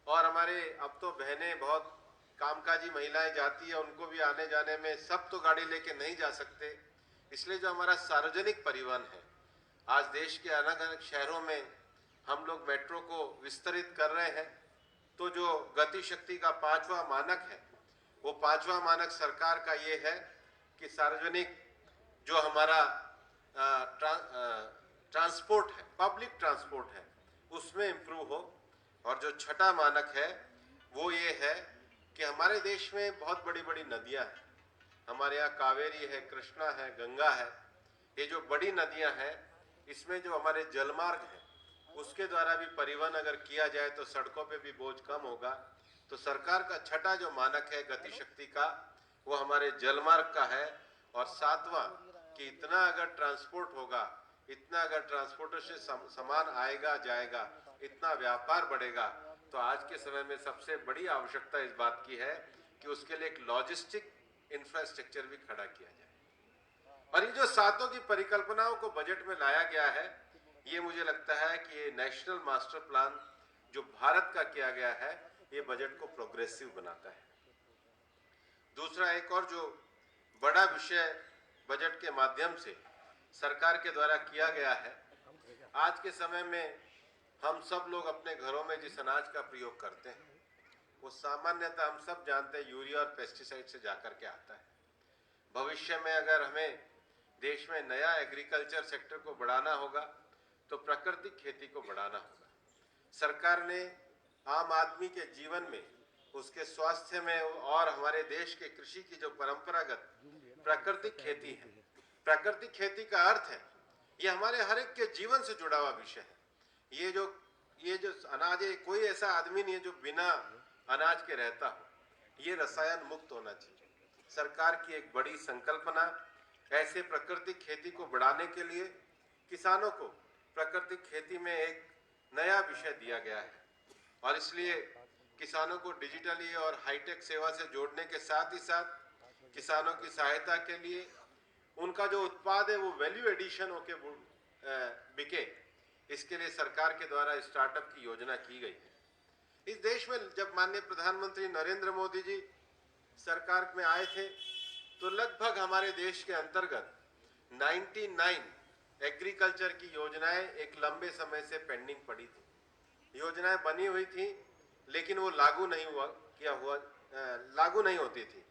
और हमारे अब तो बहनें बहुत कामकाजी महिलाएं जाती है, उनको भी आने जाने में, सब तो गाड़ी लेके नहीं जा सकते, इसलिए जो हमारा सार्वजनिक परिवहन है, आज देश के अलग अलग शहरों में हम लोग मेट्रो को विस्तरित कर रहे हैं। तो जो गति शक्ति का पांचवा मानक है, वो पांचवा मानक सरकार का ये है कि सार्वजनिक जो हमारा ट्रांसपोर्ट है, पब्लिक ट्रांसपोर्ट है, उसमें इम्प्रूव हो। और जो छठा मानक है वो ये है कि हमारे देश में बहुत बड़ी बड़ी नदियां हैं। हमारे यहाँ कावेरी है, कृष्णा है, गंगा है। ये जो बड़ी नदियां हैं, इसमें जो हमारे जलमार्ग है उसके द्वारा भी परिवहन अगर किया जाए तो सड़कों पे भी बोझ कम होगा। तो सरकार का छठा जो मानक है गति शक्ति का, वो हमारे जलमार्ग का है। और सातवां कि इतना अगर ट्रांसपोर्ट होगा, इतना अगर ट्रांसपोर्टर से सामान आएगा जाएगा, इतना व्यापार बढ़ेगा, तो आज के समय में सबसे बड़ी आवश्यकता इस बात की है कि उसके लिए एक लॉजिस्टिक इंफ्रास्ट्रक्चर भी खड़ा किया जाए। और ये जो सातों की परिकल्पनाओं को बजट में लाया गया है, ये मुझे लगता है कि ये नेशनल मास्टर प्लान जो भारत का किया गया है, ये बजट को प्रोग्रेसिव बनाता है। दूसरा एक और जो बड़ा विषय बजट के माध्यम से सरकार के द्वारा किया गया है, आज के समय में हम सब लोग अपने घरों में जिस अनाज का प्रयोग करते हैं वो सामान्यतः हम सब जानते हैं यूरिया और पेस्टिसाइड से जाकर के आता है। भविष्य में अगर हमें देश में नया एग्रीकल्चर सेक्टर को बढ़ाना होगा तो प्राकृतिक खेती को बढ़ाना होगा। सरकार ने आम आदमी के जीवन में, उसके स्वास्थ्य में और हमारे देश के कृषि की जो परंपरागत प्राकृतिक खेती है, प्राकृतिक खेती का अर्थ है ये हमारे हर एक के जीवन से जुड़ा हुआ विषय है। ये जो अनाज है, कोई ऐसा आदमी नहीं है जो बिना अनाज के रहता हो, ये रसायन मुक्त होना चाहिए। सरकार की एक बड़ी संकल्पना ऐसे प्राकृतिक खेती को बढ़ाने के लिए किसानों को प्राकृतिक खेती में एक नया विषय दिया गया है। और इसलिए किसानों को डिजिटली और हाईटेक सेवा से जोड़ने के साथ ही साथ किसानों की सहायता के लिए उनका जो उत्पाद है वो वैल्यू एडिशन होके बिके, इसके लिए सरकार के द्वारा स्टार्टअप की योजना की गई है। इस देश में जब माननीय प्रधानमंत्री नरेंद्र मोदी जी सरकार में आए थे तो लगभग हमारे देश के अंतर्गत 99 एग्रीकल्चर की योजनाएं एक लंबे समय से पेंडिंग पड़ी थी। योजनाएं बनी हुई थी लेकिन वो लागू नहीं होती थी।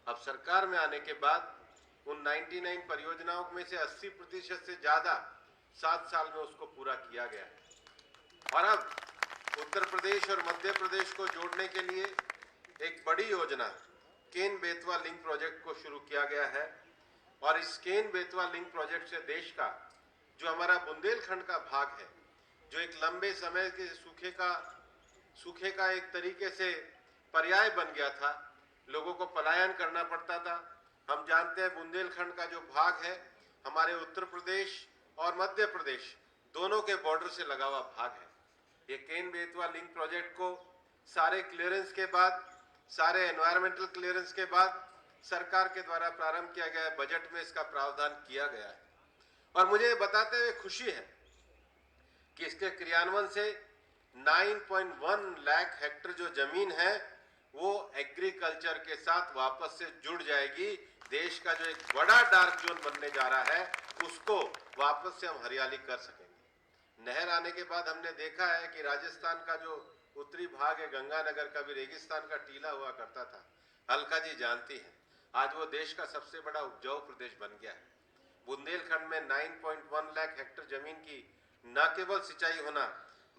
अब सरकार में आने के बाद उन 99 परियोजनाओं में से 80% से ज्यादा 7 साल में उसको पूरा किया गया है। और अब उत्तर प्रदेश और मध्य प्रदेश को जोड़ने के लिए एक बड़ी योजना केन बेतवा लिंक प्रोजेक्ट को शुरू किया गया है। और इस केन बेतवा लिंक प्रोजेक्ट से देश का जो हमारा बुंदेलखंड का भाग है, जो एक लंबे समय के सूखे का एक तरीके से पर्याय बन गया था, लोगों को पलायन करना पड़ता था। हम जानते हैं बुंदेलखंड का जो भाग है हमारे उत्तर प्रदेश और मध्य प्रदेश दोनों के बॉर्डर से लगा हुआ भाग है। ये केन बेतवा लिंक प्रोजेक्ट को सारे क्लियरेंस के बाद, सारे एनवायरमेंटल क्लियरेंस के बाद सरकार के द्वारा प्रारंभ किया गया है। बजट में इसका प्रावधान किया गया है और मुझे बताते हुए खुशी है कि इसके क्रियान्वयन से 9.1 लाख हेक्टेयर जो जमीन है वो एग्रीकल्चर के साथ वापस से जुड़ जाएगी। देश का जो एक बड़ा डार्क जोन बनने जा रहा है उसको वापस से हम हरियाली कर सकेंगे। नहर आने के बाद हमने देखा है कि राजस्थान का जो उत्तरी भाग है, गंगानगर का भी रेगिस्तान का टीला हुआ करता था, अलका जी जानती हैं, आज वो देश का सबसे बड़ा उपजाऊ प्रदेश बन गया है। बुंदेलखंड में 9.1 लाख हेक्टेयर जमीन की न केवल सिंचाई होना,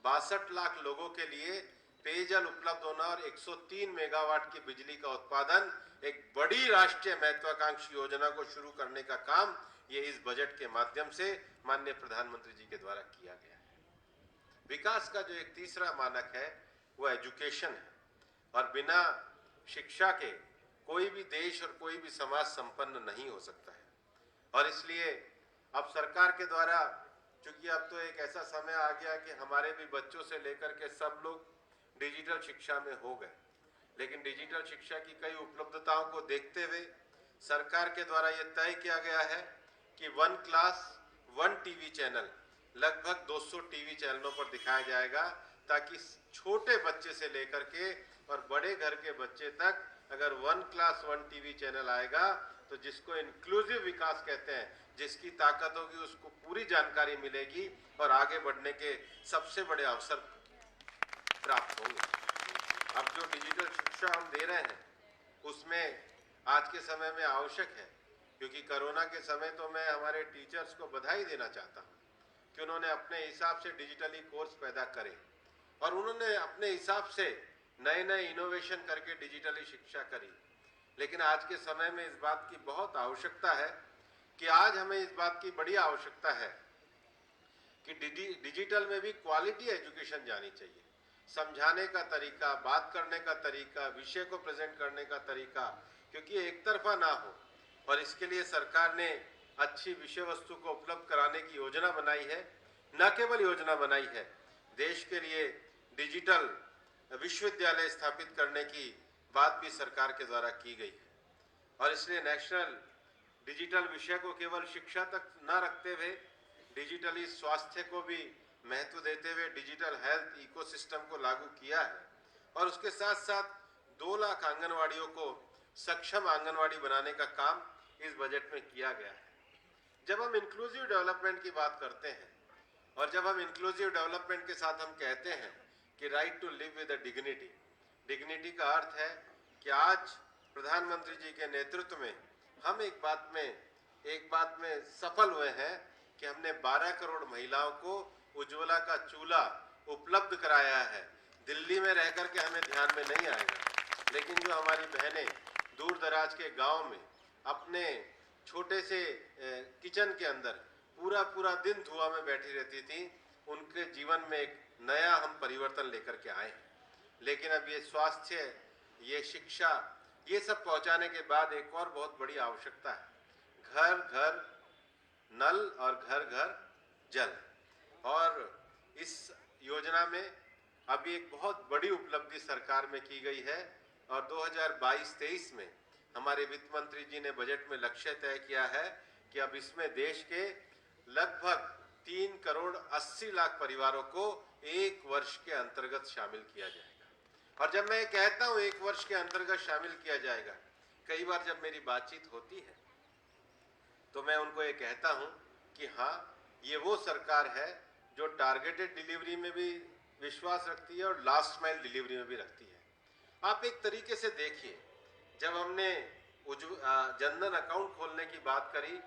62 लाख लोगों के लिए पेयजल उपलब्ध होना और 103 मेगावाट की बिजली का उत्पादन, एक बड़ी राष्ट्रीय महत्वाकांक्षी योजना को शुरू करने का काम ये इस बजट के माध्यम से माननीय प्रधानमंत्री जी के द्वारा किया गया है। विकास का जो एक तीसरा मानक है वो एजुकेशन है, और बिना शिक्षा के कोई भी देश और कोई भी समाज संपन्न नहीं हो सकता है। और इसलिए अब सरकार के द्वारा, चूंकि अब तो एक ऐसा समय आ गया कि हमारे भी बच्चों से लेकर के सब लोग डिजिटल शिक्षा में हो गए, लेकिन डिजिटल शिक्षा की कई उपलब्धताओं को देखते हुए सरकार के द्वारा यह तय किया गया है कि 1 क्लास 1 टीवी चैनल लगभग 200 टीवी चैनलों पर दिखाया जाएगा, ताकि छोटे बच्चे से लेकर के और बड़े घर के बच्चे तक अगर 1 क्लास 1 टीवी चैनल आएगा तो जिसको इंक्लूसिव विकास कहते हैं, जिसकी ताकत होगी उसको पूरी जानकारी मिलेगी और आगे बढ़ने के सबसे बड़े अवसर प्राप्त होंगे। अब जो डिजिटल शिक्षा हम दे रहे हैं उसमें आज के समय में आवश्यक है, क्योंकि कोरोना के समय तो मैं हमारे टीचर्स को बधाई देना चाहता हूं कि उन्होंने अपने हिसाब से डिजिटली कोर्स पैदा करे और उन्होंने अपने हिसाब से नए नए इनोवेशन करके डिजिटली शिक्षा करी। लेकिन आज के समय में इस बात की बहुत आवश्यकता है कि आज हमें इस बात की बड़ी आवश्यकता है कि डिजिटल में भी क्वालिटी एजुकेशन जानी चाहिए। समझाने का तरीका, बात करने का तरीका, विषय को प्रेजेंट करने का तरीका, क्योंकि एक तरफा ना हो, और इसके लिए सरकार ने अच्छी विषय वस्तु को उपलब्ध कराने की योजना बनाई है। न केवल योजना बनाई है, देश के लिए डिजिटल विश्वविद्यालय स्थापित करने की बात भी सरकार के द्वारा की गई है। और इसलिए नेशनल डिजिटल विषय को केवल शिक्षा तक न रखते हुए डिजिटली स्वास्थ्य को भी महत्व देते हुए डिजिटल हेल्थ इकोसिस्टम को लागू किया है। और उसके साथ साथ 2 लाख आंगनवाड़ियों को सक्षम आंगनवाड़ी बनाने का काम इस बजट में किया गया है। जब हम इंक्लूसिव डेवलपमेंट की बात करते हैं और जब हम इंक्लूसिव डेवलपमेंट के साथ हम कहते हैं कि right to live with dignity, dignity का अर्थ है कि आज प्रधानमंत्री जी के नेतृत्व में हम एक बात में सफल हुए हैं कि हमने 12 करोड़ महिलाओं को उज्ज्वला का चूल्हा उपलब्ध कराया है। दिल्ली में रह करके हमें ध्यान में नहीं आएगा, लेकिन जो हमारी बहनें दूर दराज के गांव में अपने छोटे से किचन के अंदर पूरा दिन धुआं में बैठी रहती थी, उनके जीवन में एक नया हम परिवर्तन लेकर के आए हैं। लेकिन अब ये स्वास्थ्य, ये शिक्षा, ये सब पहुंचाने के बाद एक और बहुत बड़ी आवश्यकता है, घर घर नल और घर घर जल। और इस योजना में अभी एक बहुत बड़ी उपलब्धि सरकार में की गई है और 2022-23 में हमारे वित्त मंत्री जी ने बजट में लक्ष्य तय किया है कि अब इसमें देश के लगभग 3 करोड़ 80 लाख परिवारों को 1 वर्ष के अंतर्गत शामिल किया जाएगा। और जब मैं कहता हूं 1 वर्ष के अंतर्गत शामिल किया जाएगा, कई बार जब मेरी बातचीत होती है तो मैं उनको ये कहता हूं कि हाँ, ये वो सरकार है जो टारगेटेड डिलीवरी में भी विश्वास रखती है और लास्ट माइल डिलीवरी में भी रखती है। आप एक तरीके से देखिए, जब हमने जनधन अकाउंट खोलने की बात करी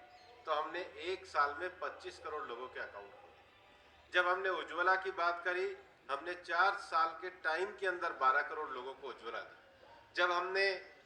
तो हमने 1 साल में 25 करोड़ लोगों के अकाउंट खोले। जब हमने उज्ज्वला की बात करी, हमने 4 साल के टाइम के अंदर 12 करोड़ लोगों को उज्ज्वला दी। जब हमने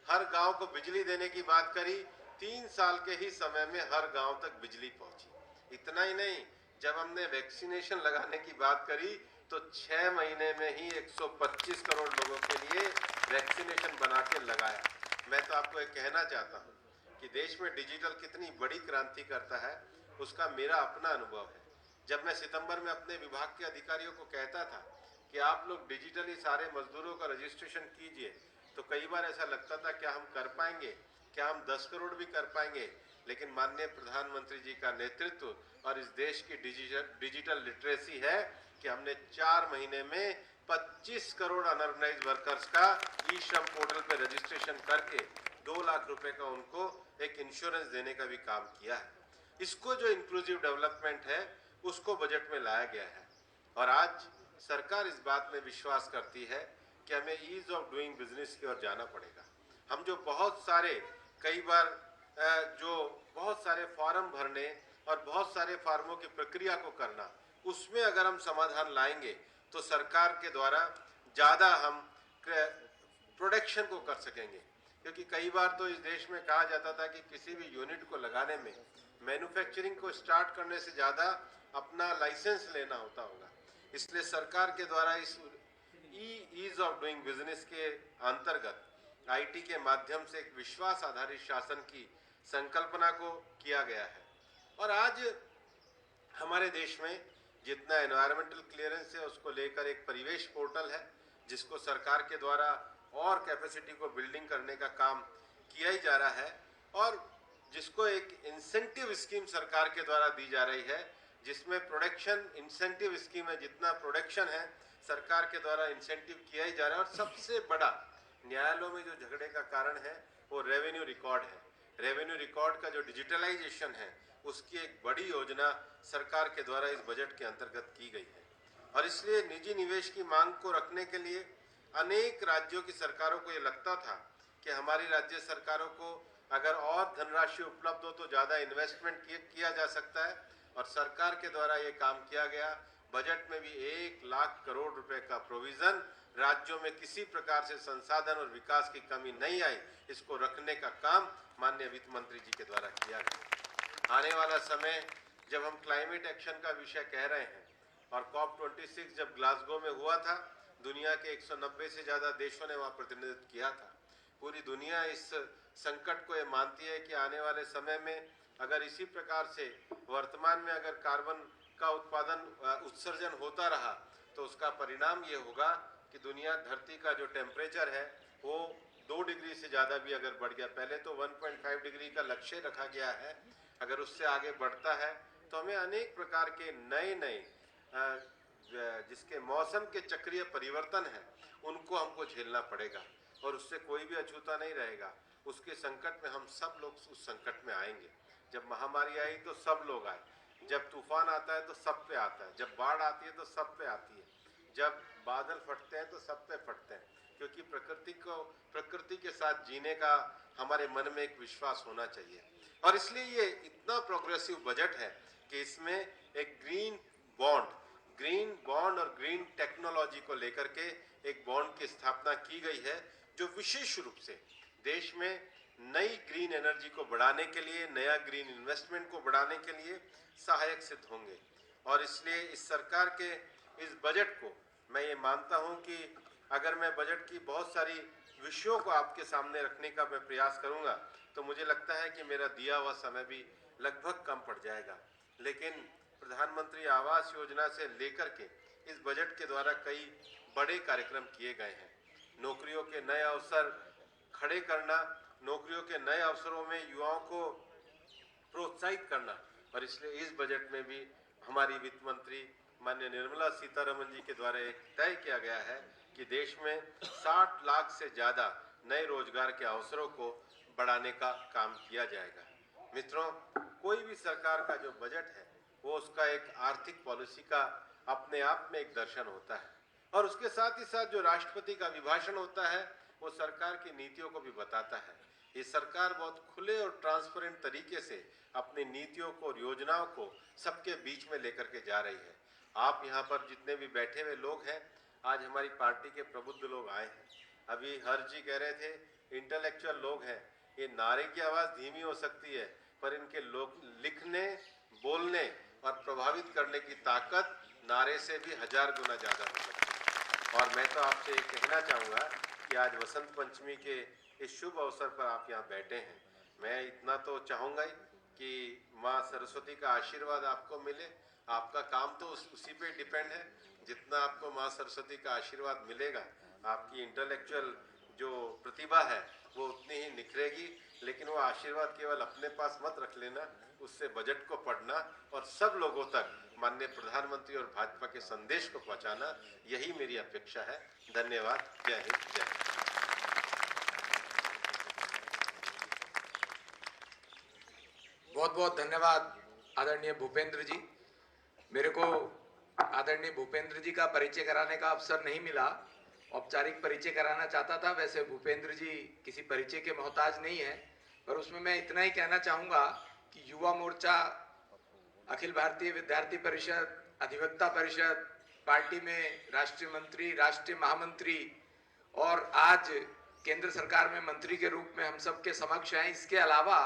हर गांव को बिजली देने की बात करी, 3 साल के ही समय में हर गांव तक बिजली पहुंची। इतना ही नहीं, जब हमने वैक्सीनेशन लगाने की बात करी तो 6 महीने में ही 125 करोड़ लोगों के लिए वैक्सीनेशन बना के लगाया। मैं तो आपको एक कहना चाहता हूं कि देश में डिजिटल कितनी बड़ी क्रांति करता है, उसका मेरा अपना अनुभव है। जब मैं सितंबर में अपने विभाग के अधिकारियों को कहता था कि आप लोग डिजिटली सारे मजदूरों का रजिस्ट्रेशन कीजिए, तो कई बार ऐसा लगता था क्या हम कर पाएंगे, क्या हम 10 करोड़ भी कर पाएंगे। लेकिन माननीय प्रधानमंत्री जी का नेतृत्व और इस देश की डिजिटल लिटरेसी है कि हमने 4 महीने में 25 करोड़ अनऑर्गेनाइज्ड वर्कर्स का ई श्रम पोर्टल पे रजिस्ट्रेशन करके 2 लाख रुपए का उनको एक इंश्योरेंस देने का भी काम किया है। इसको जो इंक्लूसिव डेवलपमेंट है उसको बजट में लाया गया है और आज सरकार इस बात में विश्वास करती है कि हमें ईज ऑफ डूइंग बिजनेस की ओर जाना पड़ेगा। हम जो बहुत सारे कई बार जो बहुत सारे फॉर्म भरने और बहुत सारे फार्मों की प्रक्रिया को करना, उसमें अगर हम समाधान लाएंगे तो सरकार के द्वारा ज़्यादा हम प्रोडक्शन को कर सकेंगे। क्योंकि कई बार तो इस देश में कहा जाता था कि किसी भी यूनिट को लगाने में मैन्युफैक्चरिंग को स्टार्ट करने से ज़्यादा अपना लाइसेंस लेना होता होगा। इसलिए सरकार के द्वारा इस ईज ऑफ डूइंग बिजनेस के अंतर्गत आईटी के माध्यम से एक विश्वास आधारित शासन की संकल्पना को किया गया है। और आज हमारे देश में जितना एनवायरमेंटल क्लियरेंस है उसको लेकर एक परिवेश पोर्टल है जिसको सरकार के द्वारा और कैपेसिटी को बिल्डिंग करने का काम किया ही जा रहा है और जिसको एक इंसेंटिव स्कीम सरकार के द्वारा दी जा रही है, जिसमें प्रोडक्शन इंसेंटिव स्कीम है। जितना प्रोडक्शन है सरकार के द्वारा इंसेंटिव किया ही जा रहा है। और सबसे बड़ा न्यायालयों में जो झगड़े का कारण है वो रेवेन्यू रिकॉर्ड है। रेवेन्यू रिकॉर्ड का जो डिजिटलाइजेशन है उसकी एक बड़ी योजना सरकार के द्वारा इस बजट के अंतर्गत की गई है। और इसलिए निजी निवेश की मांग को रखने के लिए अनेक राज्यों की सरकारों को ये लगता था कि हमारी राज्य सरकारों को अगर और धनराशि उपलब्ध हो तो ज़्यादा इन्वेस्टमेंट किया जा सकता है और सरकार के द्वारा ये काम किया गया। बजट में भी 1 लाख करोड़ रुपए का प्रोविजन, राज्यों में किसी प्रकार से संसाधन और विकास की कमी नहीं आई, इसको रखने का काम माननीय वित्त मंत्री जी के द्वारा किया गया। आने वाला समय जब हम क्लाइमेट एक्शन का विषय कह रहे हैं और COP26 जब ग्लासगो में हुआ था, दुनिया के 190 से ज़्यादा देशों ने वहाँ प्रतिनिधित्व किया था। पूरी दुनिया इस संकट को ये मानती है कि आने वाले समय में अगर इसी प्रकार से वर्तमान में अगर कार्बन का उत्सर्जन होता रहा तो उसका परिणाम ये होगा कि दुनिया धरती का जो टेम्परेचर है वो 2 डिग्री से ज़्यादा भी अगर बढ़ गया, पहले तो 1.5 डिग्री का लक्ष्य रखा गया है, अगर उससे आगे बढ़ता है तो हमें अनेक प्रकार के नए जिसके मौसम के चक्रीय परिवर्तन है उनको हमको झेलना पड़ेगा और उससे कोई भी अछूता नहीं रहेगा। उसके संकट में हम सब लोग उस संकट में आएंगे। जब महामारी आई तो सब लोग आए, जब तूफान आता है तो सब पे आता है, जब बाढ़ आती है तो सब पे आती है, जब बादल फटते हैं तो सब पे फटते हैं, क्योंकि प्रकृति के साथ जीने का हमारे मन में एक विश्वास होना चाहिए। और इसलिए ये इतना प्रोग्रेसिव बजट है कि इसमें एक ग्रीन बॉन्ड और ग्रीन टेक्नोलॉजी को लेकर के एक बॉन्ड की स्थापना की गई है जो विशेष रूप से देश में नई ग्रीन एनर्जी को बढ़ाने के लिए, नया ग्रीन इन्वेस्टमेंट को बढ़ाने के लिए सहायक सिद्ध होंगे। और इसलिए इस सरकार के इस बजट को मैं ये मानता हूं कि अगर मैं बजट की बहुत सारी विषयों को आपके सामने रखने का मैं प्रयास करूंगा तो मुझे लगता है कि मेरा दिया हुआ समय भी लगभग कम पड़ जाएगा। लेकिन प्रधानमंत्री आवास योजना से लेकर के इस बजट के द्वारा कई बड़े कार्यक्रम किए गए हैं। नौकरियों के नए अवसर खड़े करना, नौकरियों के नए अवसरों में युवाओं को प्रोत्साहित करना, और इसलिए इस बजट में भी हमारी वित्त मंत्री माननीय निर्मला सीतारमन जी के द्वारा एक तय किया गया है कि देश में 60 लाख से ज़्यादा नए रोजगार के अवसरों को बढ़ाने का काम किया जाएगा। मित्रों, कोई भी सरकार का जो बजट है वो उसका एक आर्थिक पॉलिसी का अपने आप में एक दर्शन होता है और उसके साथ ही साथ जो राष्ट्रपति का अभिभाषण होता है वो सरकार की नीतियों को भी बताता है। ये सरकार बहुत खुले और ट्रांसपेरेंट तरीके से अपनी नीतियों को और योजनाओं को सबके बीच में लेकर के जा रही है। आप यहाँ पर जितने भी बैठे हुए लोग हैं, आज हमारी पार्टी के प्रबुद्ध लोग आए हैं। अभी हर जी कह रहे थे इंटेलेक्चुअल लोग हैं, ये नारे की आवाज़ धीमी हो सकती है पर इनके लोग लिखने, बोलने और प्रभावित करने की ताकत नारे से भी 1000 गुना ज़्यादा हो सकती है। और मैं तो आपसे ये कहना चाहूँगा कि आज वसंत पंचमी के इस शुभ अवसर पर आप यहाँ बैठे हैं। मैं इतना तो चाहूँगा ही कि माँ सरस्वती का आशीर्वाद आपको मिले। आपका काम तो उसी पे डिपेंड है। जितना आपको माँ सरस्वती का आशीर्वाद मिलेगा, आपकी इंटेलेक्चुअल जो प्रतिभा है वो उतनी ही निखरेगी। लेकिन वो आशीर्वाद केवल अपने पास मत रख लेना, उससे बजट को पढ़ना और सब लोगों तक माननीय प्रधानमंत्री और भाजपा के संदेश को पहुंचाना, यही मेरी अपेक्षा है। धन्यवाद। जय हिंद, जय हिंद। बहुत बहुत धन्यवाद आदरणीय भूपेंद्र जी। मेरे को आदरणीय भूपेंद्र जी का परिचय कराने का अवसर नहीं मिला, औपचारिक परिचय कराना चाहता था। वैसे भूपेंद्र जी किसी परिचय के मोहताज नहीं है, पर उसमें मैं इतना ही कहना चाहूँगा कि युवा मोर्चा, अखिल भारतीय विद्यार्थी परिषद, अधिवक्ता परिषद, पार्टी में राष्ट्रीय मंत्री, राष्ट्रीय महामंत्री और आज केंद्र सरकार में मंत्री के रूप में हम सबके समक्ष हैं। इसके अलावा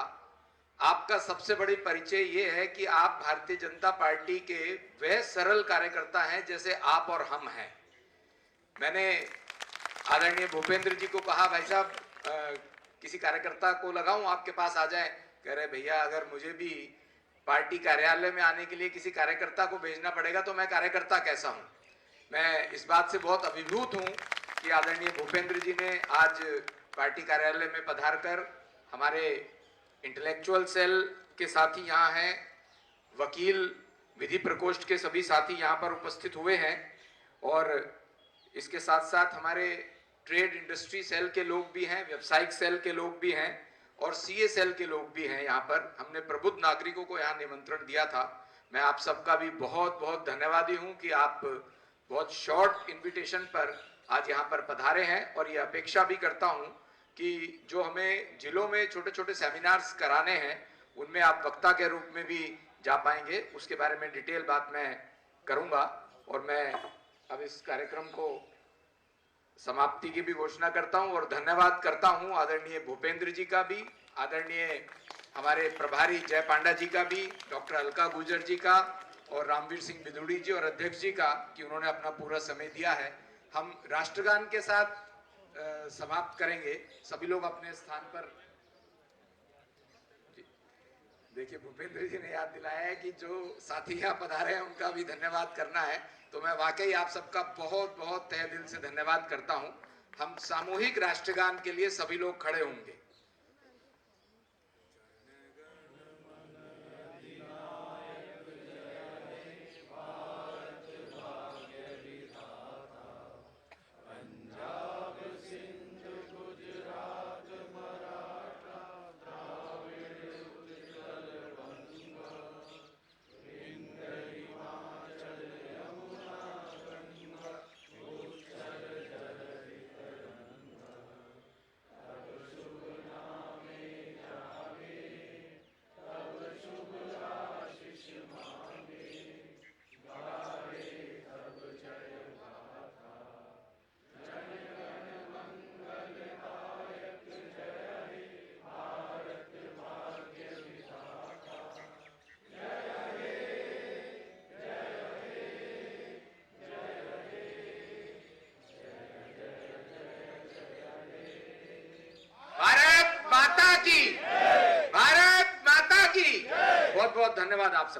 आपका सबसे बड़ी परिचय ये है कि आप भारतीय जनता पार्टी के वह सरल कार्यकर्ता हैं जैसे आप और हम हैं। मैंने आदरणीय भूपेंद्र जी को कहा, भाई साहब किसी कार्यकर्ता को लगाऊं आपके पास आ जाए। कह रहे भैया अगर मुझे भी पार्टी कार्यालय में आने के लिए किसी कार्यकर्ता को भेजना पड़ेगा तो मैं कार्यकर्ता कैसा हूं। मैं इस बात से बहुत अभिभूत हूं कि आदरणीय भूपेंद्र जी ने आज पार्टी कार्यालय में पधार कर हमारे इंटेलेक्चुअल सेल के साथी यहाँ हैं, वकील विधि प्रकोष्ठ के सभी साथी यहाँ पर उपस्थित हुए हैं और इसके साथ साथ हमारे ट्रेड इंडस्ट्री सेल के लोग भी हैं, व्यावसायिक सेल के लोग भी हैं और सीए सेल के लोग भी हैं। यहाँ पर हमने प्रबुद्ध नागरिकों को यहाँ निमंत्रण दिया था। मैं आप सबका भी बहुत बहुत धन्यवादी हूँ कि आप बहुत शॉर्ट इन्विटेशन पर आज यहाँ पर पधारे हैं और ये अपेक्षा भी करता हूँ कि जो हमें जिलों में छोटे छोटे सेमिनार्स कराने हैं उनमें आप वक्ता के रूप में भी जा पाएंगे। उसके बारे में डिटेल बात मैं करूँगा और मैं अब इस कार्यक्रम को समाप्ति की भी घोषणा करता हूं और धन्यवाद करता हूं आदरणीय भूपेंद्र जी का भी, आदरणीय हमारे प्रभारी जय पांडा जी का भी, डॉक्टर अलका गुर्जर जी का और रामवीर सिंह बिदुड़ी जी और अध्यक्ष जी का कि उन्होंने अपना पूरा समय दिया है। हम राष्ट्रगान के साथ समाप्त करेंगे। सभी लोग अपने स्थान पर। देखिए भूपेंद्र जी ने याद दिलाया है कि जो साथी यहाँ पधारे हैं उनका भी धन्यवाद करना है, तो मैं वाकई आप सबका बहुत बहुत तहे दिल से धन्यवाद करता हूं। हम सामूहिक राष्ट्रगान के लिए सभी लोग खड़े होंगे। भारत माता की बहुत बहुत धन्यवाद आप सब।